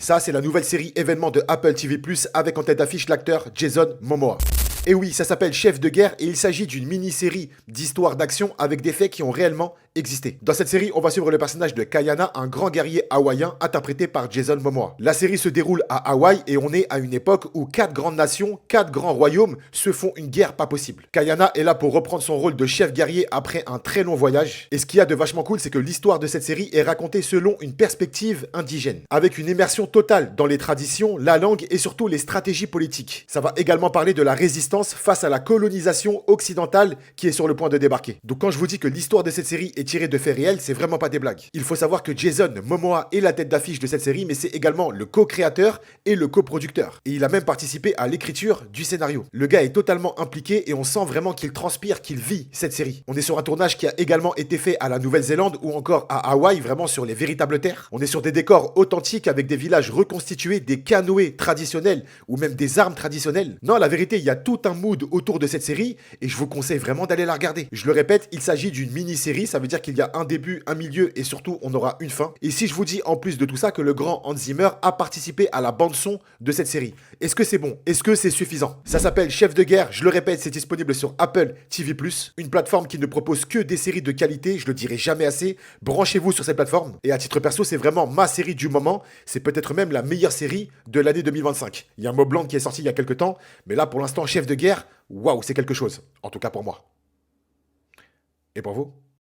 Ça, c'est la nouvelle série événement de Apple TV+, avec en tête d'affiche l'acteur Jason Momoa. Et oui, ça s'appelle Chef de guerre et il s'agit d'une mini-série d'histoires d'action avec des faits qui ont réellement existé. Dans cette série, on va suivre le personnage de Kayana, un grand guerrier hawaïen interprété par Jason Momoa. La série se déroule à Hawaï et on est à une époque où 4 grandes nations, 4 grands royaumes se font une guerre pas possible. Kayana est là pour reprendre son rôle de chef guerrier après un très long voyage. Et ce qu'il y a de vachement cool, c'est que l'histoire de cette série est racontée selon une perspective indigène, avec une immersion totale dans les traditions, la langue et surtout les stratégies politiques. Ça va également parler de la résistance face à la colonisation occidentale qui est sur le point de débarquer. Donc quand je vous dis que l'histoire de cette série est tirée de faits réels, c'est vraiment pas des blagues. Il faut savoir que Jason Momoa est la tête d'affiche de cette série, mais c'est également le co-créateur et le coproducteur. Et il a même participé à l'écriture du scénario. Le gars est totalement impliqué et on sent vraiment qu'il transpire, qu'il vit cette série. On est sur un tournage qui a également été fait à la Nouvelle-Zélande ou encore à Hawaï, vraiment sur les véritables terres. On est sur des décors authentiques avec des villages reconstitués, des canoës traditionnels ou même des armes traditionnelles. Non, la vérité, il y a tout un mood autour de cette série et je vous conseille vraiment d'aller la regarder. Je le répète, il s'agit d'une mini-série, ça veut dire qu'il y a un début, un milieu et surtout on aura une fin. Et si je vous dis en plus de tout ça que le grand Hans Zimmer a participé à la bande-son de cette série, est-ce que c'est bon? Est-ce que c'est suffisant? Ça s'appelle Chef de guerre, je le répète, c'est disponible sur Apple TV+, une plateforme qui ne propose que des séries de qualité, je le dirai jamais assez. Branchez-vous sur cette plateforme et à titre perso, c'est vraiment ma série du moment, c'est peut-être même la meilleure série de l'année 2025. Il y a un Mont Blanc qui est sorti il y a quelques temps, mais là pour l'instant Chef de guerre, waouh, c'est quelque chose, en tout cas pour moi. Et pour vous?